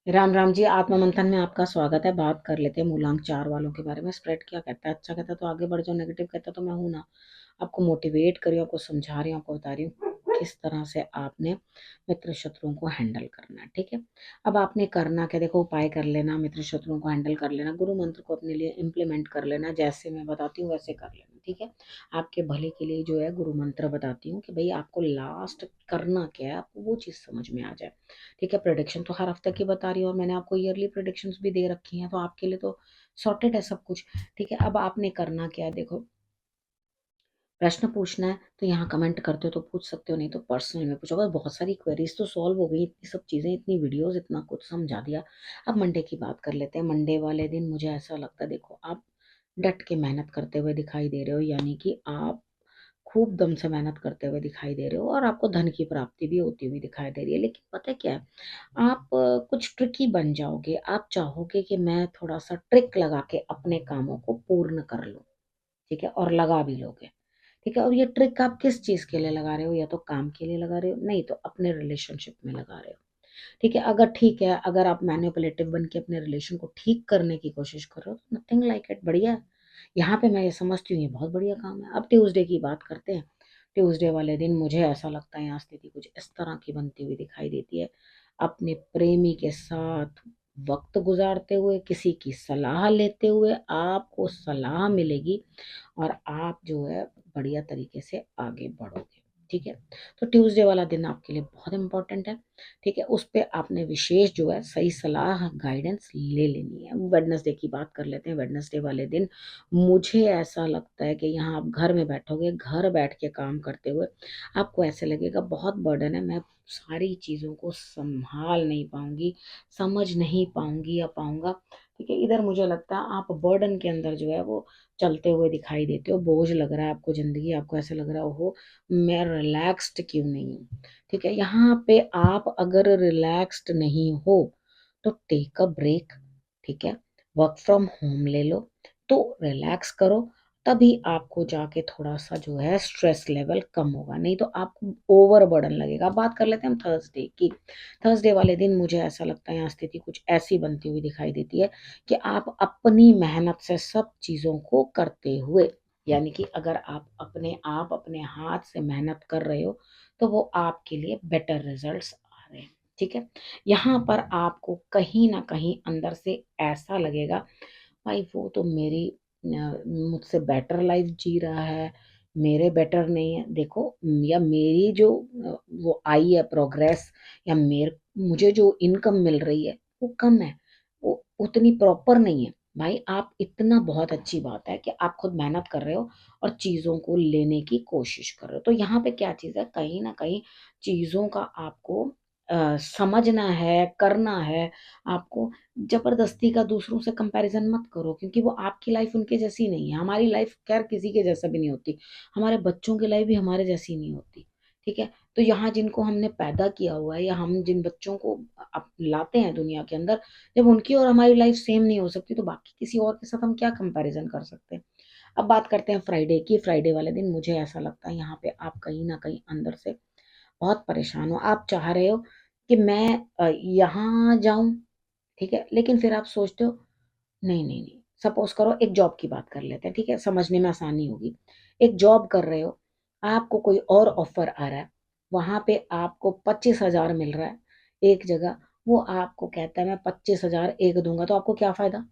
राम राम जी। आत्म मंथन में आपका स्वागत है। बात कर लेते हैं मूलांक 4 वालों के बारे में। स्प्रेड क्या कहता है? अच्छा कहता है तो आगे बढ़ जाओ, नेगेटिव कहता है तो मैं हूं ना। आपको मोटिवेट कर रही हूँ, आपको समझा रही हूँ, आपको बता रही हूँ किस तरह से आपने मित्र शत्रुओं को हैंडल करना है। ठीक है, अब आपने करना क्या? देखो, उपाय कर लेना, मित्र शत्रुओं को हैंडल कर लेना, गुरु मंत्र को अपने लिए इम्प्लीमेंट कर लेना, जैसे मैं बताती हूँ वैसे कर लेना। ठीक है, आपके भले के लिए जो है गुरु मंत्र बताती हूँ कि भाई आपको लास्ट करना क्या है, आपको वो चीज़ समझ में आ जाए। ठीक है, प्रेडिक्शन तो हर हफ्ते की बता रही हूँ और मैंने आपको ईयरली प्रेडिक्शंस भी दे रखी हैं, तो आपके लिए तो सॉर्टेड है सब कुछ। ठीक है, अब आपने करना क्या है? देखो, प्रश्न पूछना है तो यहाँ कमेंट करते हो तो पूछ सकते हो, नहीं तो पर्सनल में पूछो। बस बहुत सारी क्वेरीज तो सॉल्व हो गई, इतनी सब चीज़ें, इतनी वीडियोस, इतना कुछ समझा दिया। अब मंडे की बात कर लेते हैं। मंडे वाले दिन मुझे ऐसा लगता है, देखो आप डट के मेहनत करते हुए दिखाई दे रहे हो, यानी कि आप खूब दम से मेहनत करते हुए दिखाई दे रहे हो और आपको धन की प्राप्ति भी होती हुई दिखाई दे रही है। लेकिन पता है क्या है, आप कुछ ट्रिकी बन जाओगे। आप चाहोगे कि मैं थोड़ा सा ट्रिक लगा के अपने कामों को पूर्ण कर लूं। ठीक है, और लगा भी लोगे। ठीक है, और ये ट्रिक आप किस चीज के लिए लगा रहे हो? या तो काम के लिए लगा रहे हो, नहीं तो अपने रिलेशनशिप में लगा रहे हो। ठीक है, अगर ठीक है, अगर आप मैनिपुलेटिव बन के अपने रिलेशन को ठीक करने की कोशिश कर रहे हो तो नथिंग लाइक इट, बढ़िया है। यहाँ पे मैं ये समझती हूँ ये बहुत बढ़िया काम है। अब ट्यूसडे की बात करते हैं। ट्यूसडे वाले दिन मुझे ऐसा लगता है यहाँ स्थिति कुछ इस तरह की बनती हुई दिखाई देती है। अपने प्रेमी के साथ वक्त गुजारते हुए, किसी की सलाह लेते हुए आपको सलाह मिलेगी और आप जो है बढ़िया तरीके से आगे बढ़ोगे। ठीक है, तो ट्यूसडे वाला दिन आपके लिए बहुत इंपॉर्टेंट है। ठीक है, उस पे आपने विशेष जो है सही सलाह गाइडेंस ले लेनी है। वेडनेसडे की बात कर लेते हैं। वेडनेसडे वाले दिन मुझे ऐसा लगता है कि यहाँ आप घर में बैठोगे, घर बैठ के काम करते हुए आपको ऐसे लगेगा बहुत बर्डन है, मैं सारी चीज़ों को संभाल नहीं पाऊंगी, समझ नहीं पाऊंगी या पाऊंगा। ठीक है, इधर मुझे लगता है आप बर्डन के अंदर जो है वो चलते हुए दिखाई देते हो। बोझ लग रहा है आपको जिंदगी, आपको ऐसा लग रहा हो मैं रिलैक्स्ड क्यों नहीं हूँ। ठीक है, यहाँ पे आप अगर रिलैक्स्ड नहीं हो तो टेक अ ब्रेक। ठीक है, वर्क फ्रॉम होम ले लो, तो रिलैक्स करो, तभी आपको जाके थोड़ा सा जो है स्ट्रेस लेवल कम होगा, नहीं तो आपको ओवर बर्डन लगेगा। अब बात कर लेते हैं हम थर्सडे की। थर्सडे वाले दिन मुझे ऐसा लगता है यहाँ स्थिति कुछ ऐसी बनती हुई दिखाई देती है कि आप अपनी मेहनत से सब चीज़ों को करते हुए, यानी कि अगर आप अपने हाथ से मेहनत कर रहे हो तो वो आपके लिए बेटर रिजल्ट्स आ रहे हैं। ठीक है, यहाँ पर आपको कहीं ना कहीं अंदर से ऐसा लगेगा भाई वो तो मेरी मुझसे बेटर लाइफ जी रहा है, मेरे बेटर नहीं है। देखो, या मेरी जो वो आई है प्रोग्रेस, या मुझे जो इनकम मिल रही है वो कम है, वो उतनी प्रॉपर नहीं है। भाई आप इतना बहुत अच्छी बात है कि आप खुद मेहनत कर रहे हो और चीज़ों को लेने की कोशिश कर रहे हो। तो यहाँ पे क्या चीज़ है, कहीं ना कहीं चीज़ों का आपको समझना है, करना है। आपको जबरदस्ती का दूसरों से कंपैरिजन मत करो, क्योंकि वो आपकी लाइफ उनके जैसी नहीं है। हमारी लाइफ खैर किसी के जैसा भी नहीं होती, हमारे बच्चों की लाइफ भी हमारे जैसी नहीं होती। ठीक है, तो यहाँ जिनको हमने पैदा किया हुआ है या हम जिन बच्चों को लाते हैं दुनिया के अंदर, जब उनकी और हमारी लाइफ सेम नहीं हो सकती तो बाकी किसी और के साथ हम क्या कंपैरिजन कर सकते हैं। अब बात करते हैं फ्राइडे की। फ्राइडे वाले दिन मुझे ऐसा लगता है यहाँ पे आप कहीं ना कहीं अंदर से बहुत परेशान हो। आप चाह रहे हो कि मैं यहाँ जाऊं, ठीक है, लेकिन फिर आप सोचते हो नहीं नहीं नहीं। सपोज करो एक जॉब की बात कर लेते हैं, ठीक है, समझने में आसानी होगी। एक जॉब कर रहे हो, आपको कोई और ऑफर आ रहा है, वहां पे आपको 25,000 मिल रहा है एक जगह, वो आपको कहता है मैं 25,000 एक दूंगा, तो आपको क्या फायदा?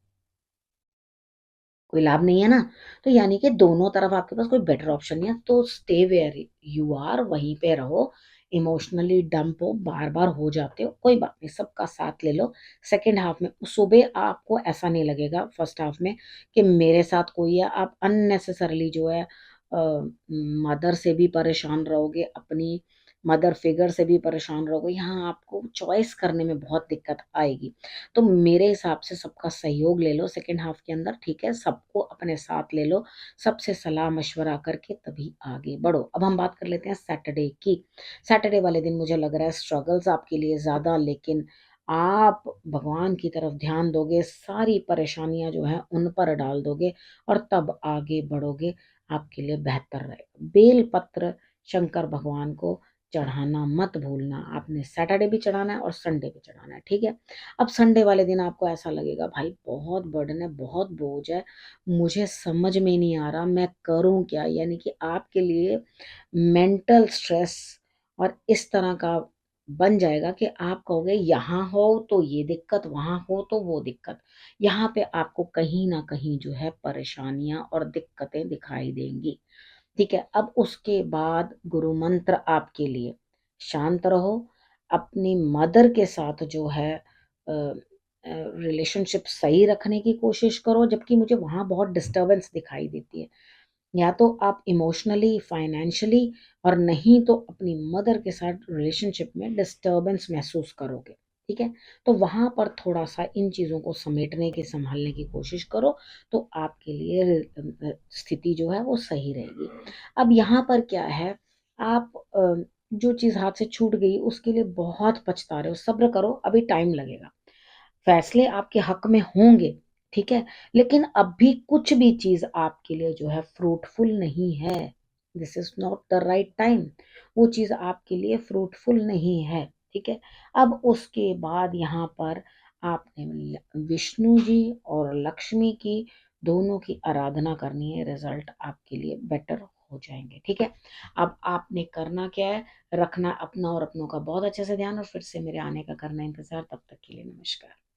कोई लाभ नहीं है ना। तो यानी कि दोनों तरफ आपके पास कोई बेटर ऑप्शन नहीं है, तो स्टे वेयर यू आर, वहीं पे रहो। इमोशनली डंप हो, बार बार हो जाते हो, कोई बात नहीं, सबका साथ ले लो। सेकेंड हाफ में सुबह आपको ऐसा नहीं लगेगा फर्स्ट हाफ में कि मेरे साथ कोई है। आप अननेसेसरली जो है मदर से भी परेशान रहोगे, अपनी मदर फिगर से भी परेशान रहोगे। यहाँ आपको चॉइस करने में बहुत दिक्कत आएगी। तो मेरे हिसाब से सबका सहयोग ले लो सेकेंड हाफ के अंदर। ठीक है, सबको अपने साथ ले लो, सबसे सलाह मशवरा करके तभी आगे बढ़ो। अब हम बात कर लेते हैं सैटरडे की। सैटरडे वाले दिन मुझे लग रहा है स्ट्रगल्स आपके लिए ज्यादा, लेकिन आप भगवान की तरफ ध्यान दोगे, सारी परेशानियां जो है उन पर डाल दोगे और तब आगे बढ़ोगे, आपके लिए बेहतर रहेगा। बेल पत्र शंकर भगवान को चढ़ाना मत भूलना। आपने सैटरडे भी चढ़ाना है और संडे भी चढ़ाना है, ठीक है। अब संडे वाले दिन आपको ऐसा लगेगा भाई बहुत बर्डन है, बहुत बोझ है, मुझे समझ में नहीं आ रहा मैं करूं क्या, यानी कि आपके लिए मेंटल स्ट्रेस और इस तरह का बन जाएगा कि आप कहोगे यहाँ हो तो ये दिक्कत, वहां हो तो वो दिक्कत। यहाँ पे आपको कहीं ना कहीं जो है परेशानियां और दिक्कतें दिखाई देंगी, ठीक है। अब उसके बाद गुरु मंत्र आपके लिए, शांत रहो, अपनी मदर के साथ जो है रिलेशनशिप सही रखने की कोशिश करो, जबकि मुझे वहां बहुत डिस्टरबेंस दिखाई देती है। या तो आप इमोशनली, फाइनेंशियली, और नहीं तो अपनी मदर के साथ रिलेशनशिप में डिस्टरबेंस महसूस करोगे, ठीक है। तो वहां पर थोड़ा सा इन चीजों को समेटने की, संभालने की कोशिश करो, तो आपके लिए स्थिति जो है वो सही रहेगी। अब यहाँ पर क्या है, आप जो चीज हाथ से छूट गई उसके लिए बहुत पछता रहे हो, सब्र करो, अभी टाइम लगेगा, फैसले आपके हक में होंगे, ठीक है। लेकिन अभी कुछ भी चीज आपके लिए जो है फ्रूटफुल नहीं है, this is not the right time, वो चीज आपके लिए फ्रूटफुल नहीं है, ठीक है। अब उसके बाद यहाँ पर आपने विष्णु जी और लक्ष्मी की दोनों की आराधना करनी है, रिजल्ट आपके लिए बेटर हो जाएंगे, ठीक है। अब आपने करना क्या है, रखना अपना और अपनों का बहुत अच्छे से ध्यान, और फिर से मेरे आने का करना इंतजार। तब तक के लिए नमस्कार।